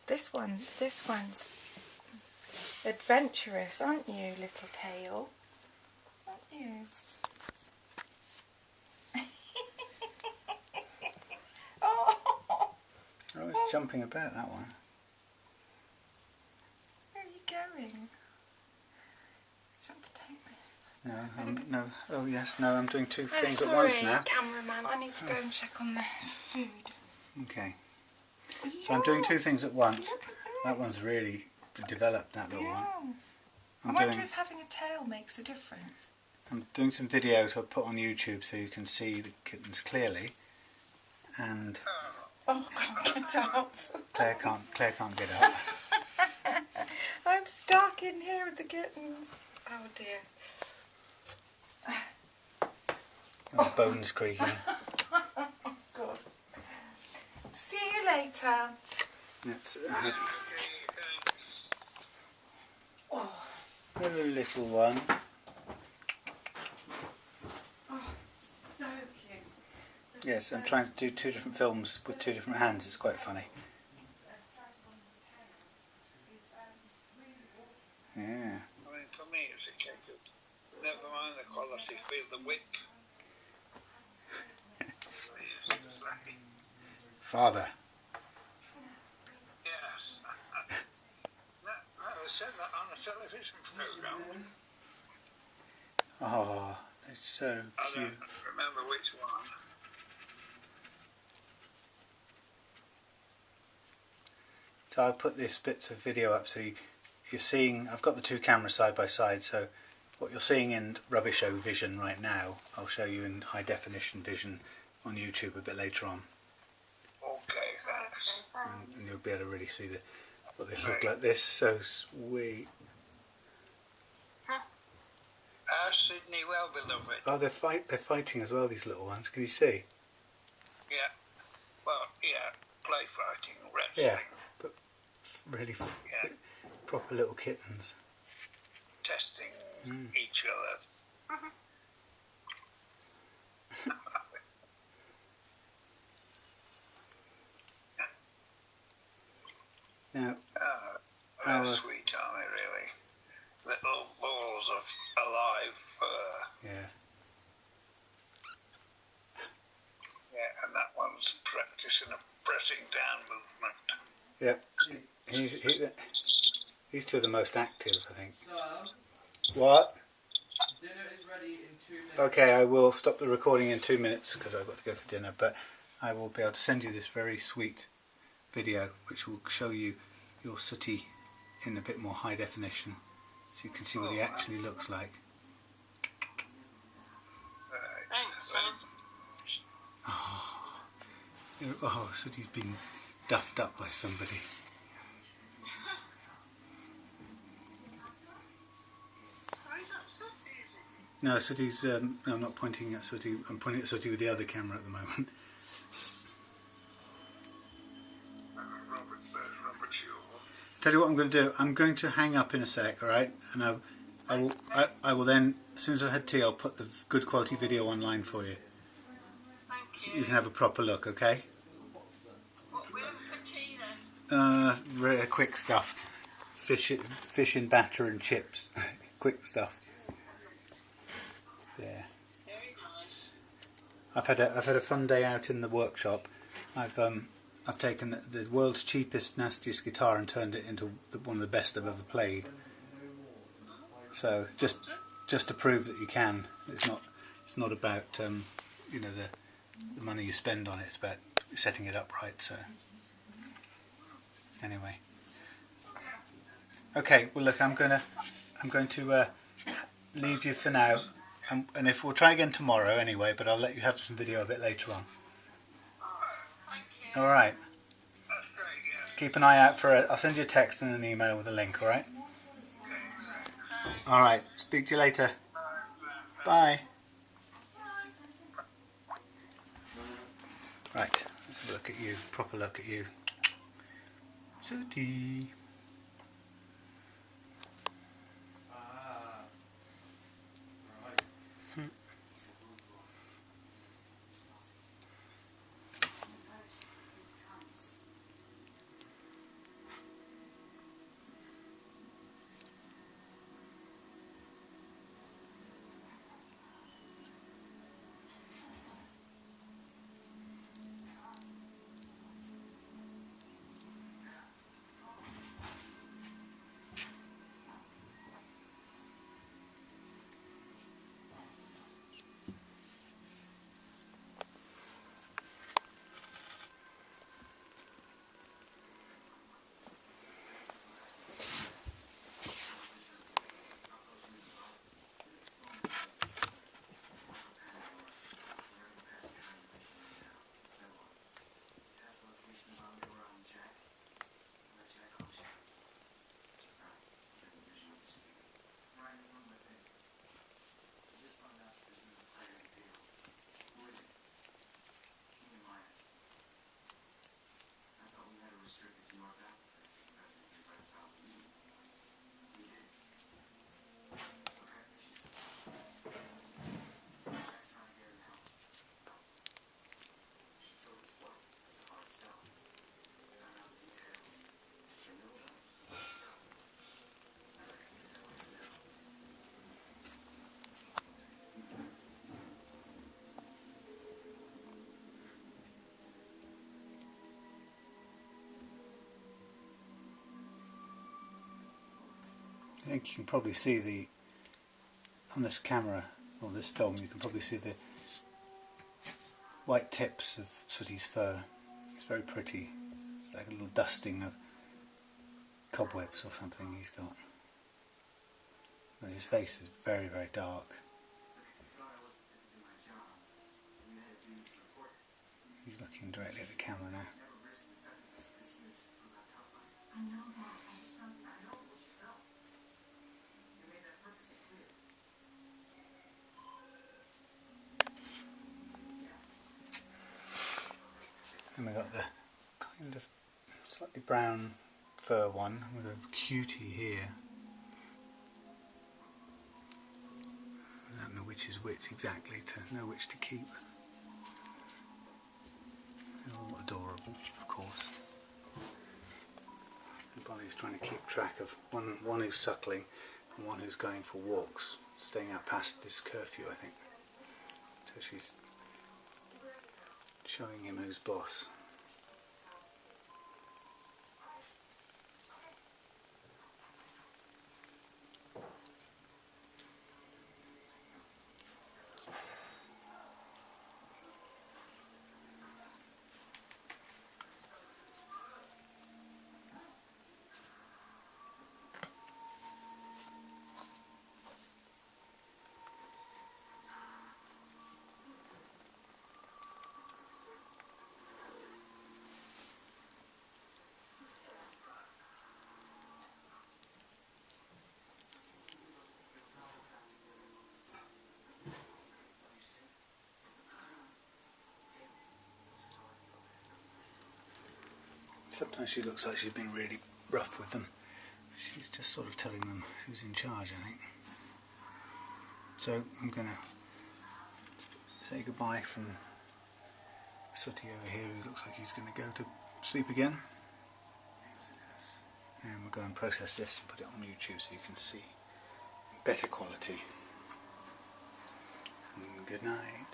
This one's adventurous, aren't you, little tail? Aren't you? Oh, it's jumping about, that one. Where are you going? Do you want to take me? No, oh yes, no, I'm doing two things sorry, at once now. Cameraman, I need to go and check on the food. Okay. So I'm doing two things at once. Look at this. That one's really developed, that little one. I wonder if having a tail makes a difference. I'm doing some videos I'll put on YouTube so you can see the kittens clearly. And oh, can't get out. Claire can't get out. I'm stuck in here with the kittens. Oh dear. Oh, the bones creaking. Oh God. See you later. That's hello, little one. Oh, so cute. Yes, I'm trying to do two different films with two different hands. It's quite funny. Yeah. I mean, for me, it's a case of never mind the quality, feel the width. Father. Yes. No, they said that on a television programme. Oh, it's so I cute. don't remember which one. So I put these bits of video up so you're seeing, I've got the two cameras side by side, so what you're seeing in Rubbisho vision right now, I'll show you in high definition vision on YouTube a bit later on. Okay, thanks. And you'll be able to really see what they look like. They're so sweet. Sydney, well beloved. Oh, they're fighting as well, these little ones. Can you see? Yeah. Well, yeah, play fighting, wrestling. Yeah, but really proper little kittens. Testing each other. Now, They're sweet, aren't they, really? Little balls of alive fur. Yeah. Yeah, and that one's practicing a pressing down movement. Yeah. These two are the most active, I think. Sam, What? dinner is ready in 2 minutes. Okay, I will stop the recording in 2 minutes because I've got to go for dinner, but I will be able to send you this very sweet video which will show you your sooty in a bit more high definition so you can see what he actually looks like. Thanks, Sam. Oh, Sooty's been duffed up by somebody. No, Sooty's, no, I'm not pointing at Sooty, I'm pointing at Sooty with the other camera at the moment. Tell you what I'm going to do, I'm going to hang up in a sec, alright? And I will then, as soon as I've had tea, I'll put the good quality video online for you. Thank So you can have a proper look, okay? What will for tea then? Very quick stuff. Fish in batter and chips. Quick stuff. Yeah. Very nice. I've had a fun day out in the workshop. I've taken the world's cheapest, nastiest guitar and turned it into one of the best I've ever played. So just to prove that you can. It's not about you know, the money you spend on it. It's about setting it up right. So anyway, okay. Well, look, I'm going to leave you for now. And if we'll try again tomorrow anyway, but I'll let you have some video a bit later on. Alright. That's great, yes. Keep an eye out for it. I'll send you a text and an email with a link, alright? Alright. Speak to you later. Bye. Right. Let's have a look at you. Proper look at you. Sooty. I think you can probably see on this camera, or this film, you can probably see the white tips of Sooty's fur. It's very pretty. It's like a little dusting of cobwebs or something he's got. But his face is very, very dark. He's looking directly at the camera now. Then we got the kind of slightly brown fur one with a cutie here. I don't know which is which exactly to know which to keep. They're all adorable, of course. And Bolly's trying to keep track of one who's suckling and one who's going for walks, staying out past this curfew, I think. So she's showing him who's boss. Sometimes she looks like she's been really rough with them. She's just sort of telling them who's in charge, I think. So I'm going to say goodbye from Sooty over here, who looks like he's going to go to sleep again. And we'll go and process this and put it on YouTube so you can see in better quality. And good night.